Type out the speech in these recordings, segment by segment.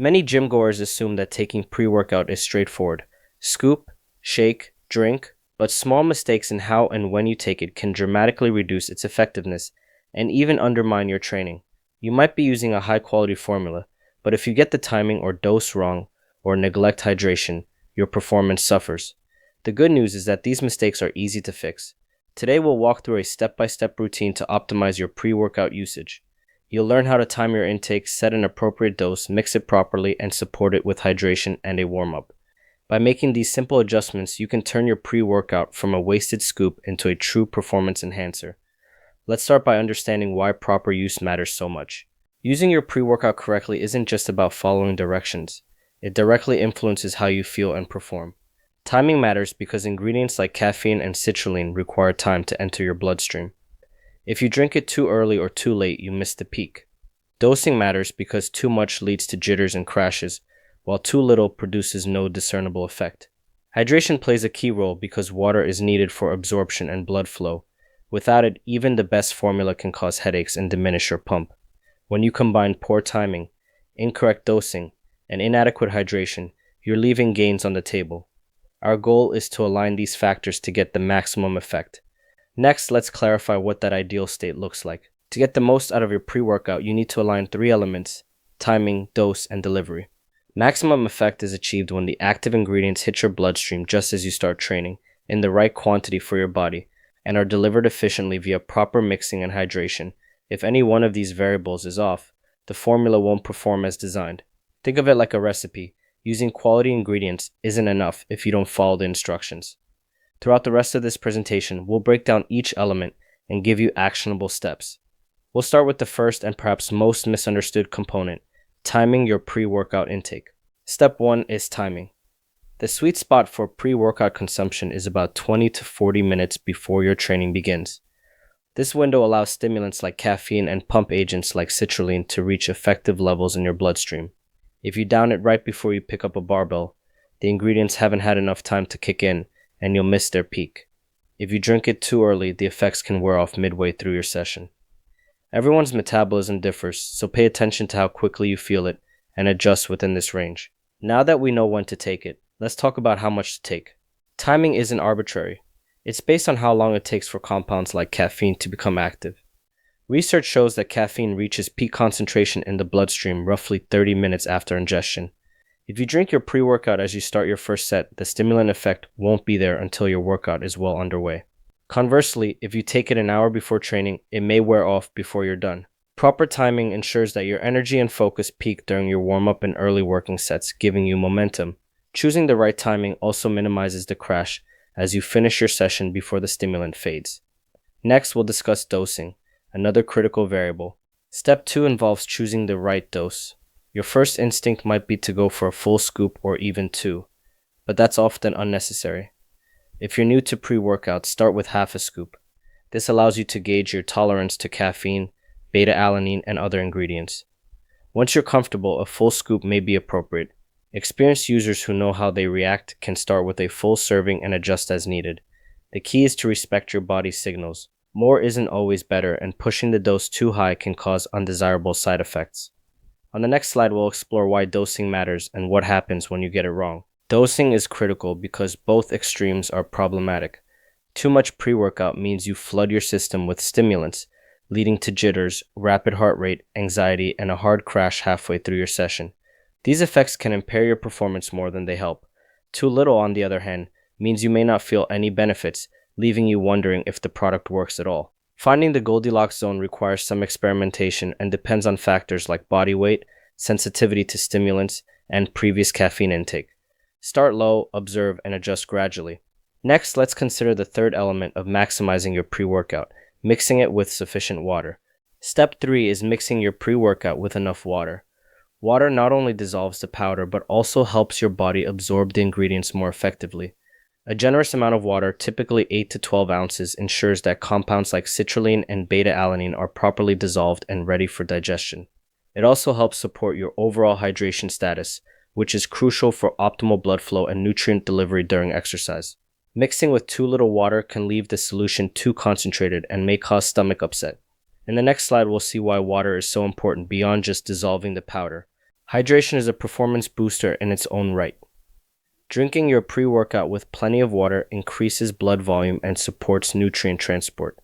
Many gym goers assume that taking pre-workout is straightforward. Scoop, shake, drink, but small mistakes in how and when you take it can dramatically reduce its effectiveness and even undermine your training. You might be using a high-quality formula, but if you get the timing or dose wrong or neglect hydration, your performance suffers. The good news is that these mistakes are easy to fix. Today we'll walk through a step-by-step routine to optimize your pre-workout usage. You'll learn how to time your intake, set an appropriate dose, mix it properly, and support it with hydration and a warm-up. By making these simple adjustments, you can turn your pre-workout from a wasted scoop into a true performance enhancer. Let's start by understanding why proper use matters so much. Using your pre-workout correctly isn't just about following directions. It directly influences how you feel and perform. Timing matters because ingredients like caffeine and citrulline require time to enter your bloodstream. If you drink it too early or too late, you miss the peak. Dosing matters because too much leads to jitters and crashes, while too little produces no discernible effect. Hydration plays a key role because water is needed for absorption and blood flow. Without it, even the best formula can cause headaches and diminish your pump. When you combine poor timing, incorrect dosing, and inadequate hydration, you're leaving gains on the table. Our goal is to align these factors to get the maximum effect. Next, let's clarify what that ideal state looks like. To get the most out of your pre-workout, you need to align three elements: timing, dose, and delivery. Maximum effect is achieved when the active ingredients hit your bloodstream just as you start training, in the right quantity for your body, and are delivered efficiently via proper mixing and hydration. If any one of these variables is off, the formula won't perform as designed. Think of it like a recipe. Using quality ingredients isn't enough if you don't follow the instructions. Throughout the rest of this presentation, we'll break down each element and give you actionable steps. We'll start with the first and perhaps most misunderstood component: timing your pre-workout intake. Step 1 is timing. The sweet spot for pre-workout consumption is about 20 to 40 minutes before your training begins. This window allows stimulants like caffeine and pump agents like citrulline to reach effective levels in your bloodstream. If you down it right before you pick up a barbell, the ingredients haven't had enough time to kick in, and you'll miss their peak. If you drink it too early, the effects can wear off midway through your session. Everyone's metabolism differs, so pay attention to how quickly you feel it and adjust within this range. Now that we know when to take it, let's talk about how much to take. Timing isn't arbitrary. It's based on how long it takes for compounds like caffeine to become active. Research shows that caffeine reaches peak concentration in the bloodstream roughly 30 minutes after ingestion. If you drink your pre-workout as you start your first set, the stimulant effect won't be there until your workout is well underway. Conversely, if you take it an hour before training, it may wear off before you're done. Proper timing ensures that your energy and focus peak during your warm-up and early working sets, giving you momentum. Choosing the right timing also minimizes the crash as you finish your session before the stimulant fades. Next, we'll discuss dosing, another critical variable. Step 2 involves choosing the right dose. Your first instinct might be to go for a full scoop or even two, but that's often unnecessary. If you're new to pre-workout, start with half a scoop. This allows you to gauge your tolerance to caffeine, beta-alanine, and other ingredients. Once you're comfortable, a full scoop may be appropriate. Experienced users who know how they react can start with a full serving and adjust as needed. The key is to respect your body's signals. More isn't always better, and pushing the dose too high can cause undesirable side effects. On the next slide, we'll explore why dosing matters and what happens when you get it wrong. Dosing is critical because both extremes are problematic. Too much pre-workout means you flood your system with stimulants, leading to jitters, rapid heart rate, anxiety, and a hard crash halfway through your session. These effects can impair your performance more than they help. Too little, on the other hand, means you may not feel any benefits, leaving you wondering if the product works at all. Finding the Goldilocks zone requires some experimentation and depends on factors like body weight, sensitivity to stimulants, and previous caffeine intake. Start low, observe, and adjust gradually. Next, let's consider the third element of maximizing your pre-workout: mixing it with sufficient water. Step 3 is mixing your pre-workout with enough water. Water not only dissolves the powder, but also helps your body absorb the ingredients more effectively. A generous amount of water, typically 8 to 12 ounces, ensures that compounds like citrulline and beta-alanine are properly dissolved and ready for digestion. It also helps support your overall hydration status, which is crucial for optimal blood flow and nutrient delivery during exercise. Mixing with too little water can leave the solution too concentrated and may cause stomach upset. In the next slide, we'll see why water is so important beyond just dissolving the powder. Hydration is a performance booster in its own right. Drinking your pre-workout with plenty of water increases blood volume and supports nutrient transport.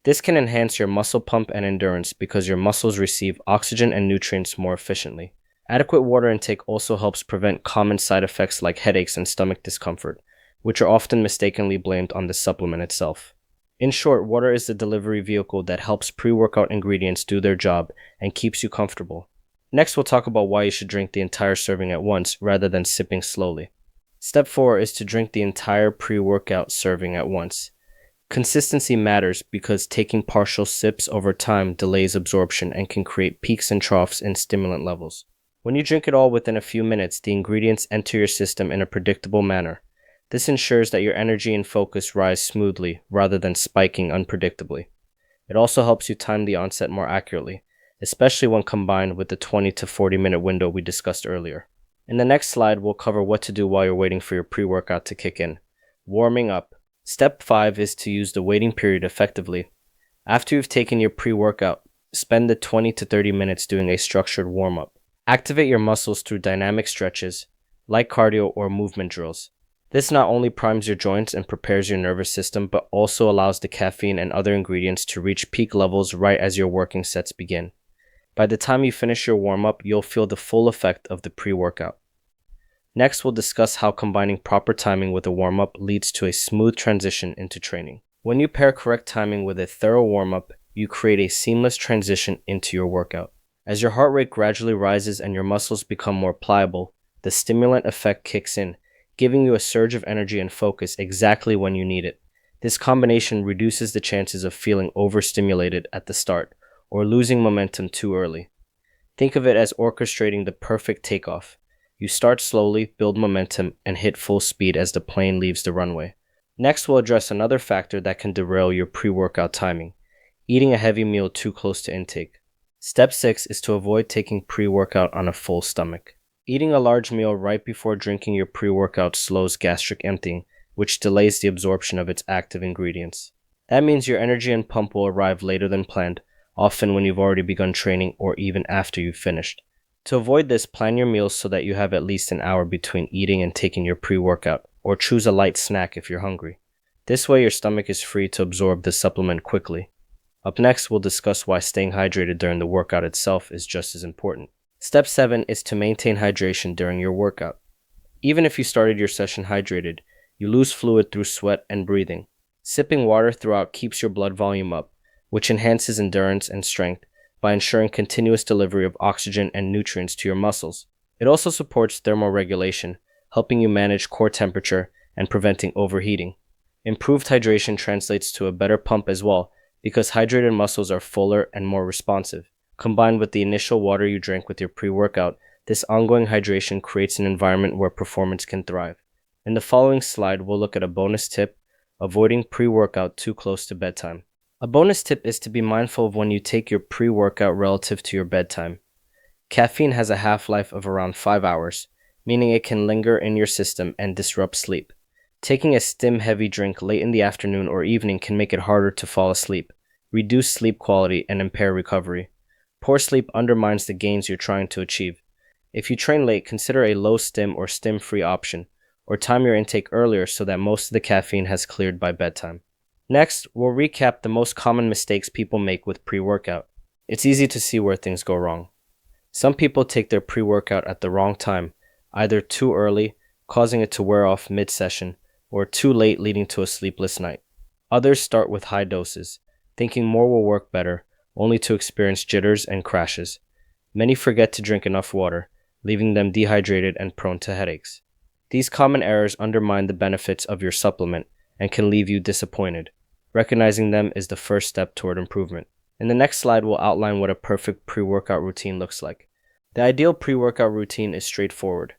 This can enhance your muscle pump and endurance because your muscles receive oxygen and nutrients more efficiently. Adequate water intake also helps prevent common side effects like headaches and stomach discomfort, which are often mistakenly blamed on the supplement itself. In short, water is the delivery vehicle that helps pre-workout ingredients do their job and keeps you comfortable. Next, we'll talk about why you should drink the entire serving at once rather than sipping slowly. Step 4 is to drink the entire pre-workout serving at once. Consistency matters because taking partial sips over time delays absorption and can create peaks and troughs in stimulant levels. When you drink it all within a few minutes, the ingredients enter your system in a predictable manner. This ensures that your energy and focus rise smoothly rather than spiking unpredictably. It also helps you time the onset more accurately, especially when combined with the 20 to 40 minute window we discussed earlier. In the next slide, we'll cover what to do while you're waiting for your pre-workout to kick in. Warming up. Step 5 is to use the waiting period effectively. After you've taken your pre-workout, spend the 20 to 30 minutes doing a structured warm-up. Activate your muscles through dynamic stretches, light cardio or movement drills. This not only primes your joints and prepares your nervous system, but also allows the caffeine and other ingredients to reach peak levels right as your working sets begin. By the time you finish your warm-up, you'll feel the full effect of the pre-workout. Next, we'll discuss how combining proper timing with a warm-up leads to a smooth transition into training. When you pair correct timing with a thorough warm-up, you create a seamless transition into your workout. As your heart rate gradually rises and your muscles become more pliable, the stimulant effect kicks in, giving you a surge of energy and focus exactly when you need it. This combination reduces the chances of feeling overstimulated at the start or losing momentum too early. Think of it as orchestrating the perfect takeoff. You start slowly, build momentum, and hit full speed as the plane leaves the runway. Next, we'll address another factor that can derail your pre-workout timing: eating a heavy meal too close to intake. Step 6 is to avoid taking pre-workout on a full stomach. Eating a large meal right before drinking your pre-workout slows gastric emptying, which delays the absorption of its active ingredients. That means your energy and pump will arrive later than planned, often when you've already begun training or even after you've finished. To avoid this, plan your meals so that you have at least an hour between eating and taking your pre-workout, or choose a light snack if you're hungry. This way your stomach is free to absorb the supplement quickly. Up next, we'll discuss why staying hydrated during the workout itself is just as important. Step 7 is to maintain hydration during your workout. Even if you started your session hydrated, you lose fluid through sweat and breathing. Sipping water throughout keeps your blood volume up, which enhances endurance and strength by ensuring continuous delivery of oxygen and nutrients to your muscles. It also supports thermoregulation, helping you manage core temperature and preventing overheating. Improved hydration translates to a better pump as well, because hydrated muscles are fuller and more responsive. Combined with the initial water you drink with your pre-workout, this ongoing hydration creates an environment where performance can thrive. In the following slide, we'll look at a bonus tip: avoiding pre-workout too close to bedtime. A bonus tip is to be mindful of when you take your pre-workout relative to your bedtime. Caffeine has a half-life of around 5 hours, meaning it can linger in your system and disrupt sleep. Taking a stim-heavy drink late in the afternoon or evening can make it harder to fall asleep, reduce sleep quality, and impair recovery. Poor sleep undermines the gains you're trying to achieve. If you train late, consider a low-stim or stim-free option, or time your intake earlier so that most of the caffeine has cleared by bedtime. Next, we'll recap the most common mistakes people make with pre-workout. It's easy to see where things go wrong. Some people take their pre-workout at the wrong time, either too early, causing it to wear off mid-session, or too late, leading to a sleepless night. Others start with high doses, thinking more will work better, only to experience jitters and crashes. Many forget to drink enough water, leaving them dehydrated and prone to headaches. These common errors undermine the benefits of your supplement and can leave you disappointed. Recognizing them is the first step toward improvement. In the next slide, we'll outline what a perfect pre-workout routine looks like. The ideal pre-workout routine is straightforward.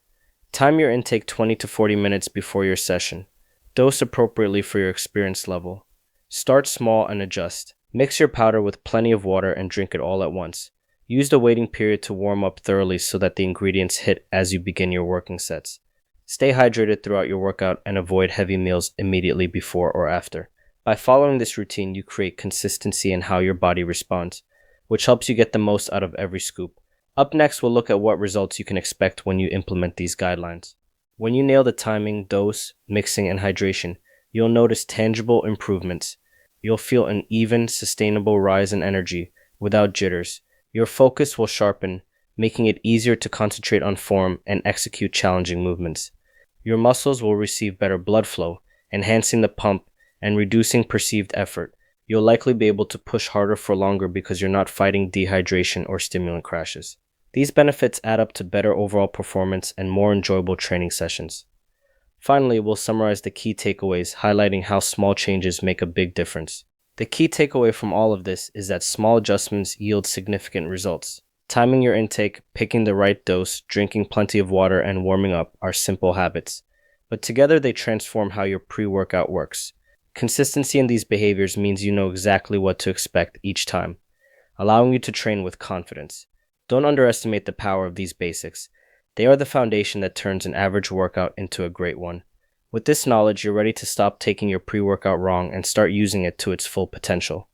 Time your intake 20 to 40 minutes before your session. Dose appropriately for your experience level. Start small and adjust. Mix your powder with plenty of water and drink it all at once. Use the waiting period to warm up thoroughly so that the ingredients hit as you begin your working sets. Stay hydrated throughout your workout and avoid heavy meals immediately before or after. By following this routine, you create consistency in how your body responds, which helps you get the most out of every scoop. Up next, we'll look at what results you can expect when you implement these guidelines. When you nail the timing, dose, mixing, and hydration, you'll notice tangible improvements. You'll feel an even, sustainable rise in energy without jitters. Your focus will sharpen, making it easier to concentrate on form and execute challenging movements. Your muscles will receive better blood flow, enhancing the pump and reducing perceived effort. You'll likely be able to push harder for longer because you're not fighting dehydration or stimulant crashes. These benefits add up to better overall performance and more enjoyable training sessions. Finally, we'll summarize the key takeaways, highlighting how small changes make a big difference. The key takeaway from all of this is that small adjustments yield significant results. Timing your intake, picking the right dose, drinking plenty of water, and warming up are simple habits, but together they transform how your pre-workout works. Consistency in these behaviors means you know exactly what to expect each time, allowing you to train with confidence. Don't underestimate the power of these basics. They are the foundation that turns an average workout into a great one. With this knowledge, you're ready to stop taking your pre-workout wrong and start using it to its full potential.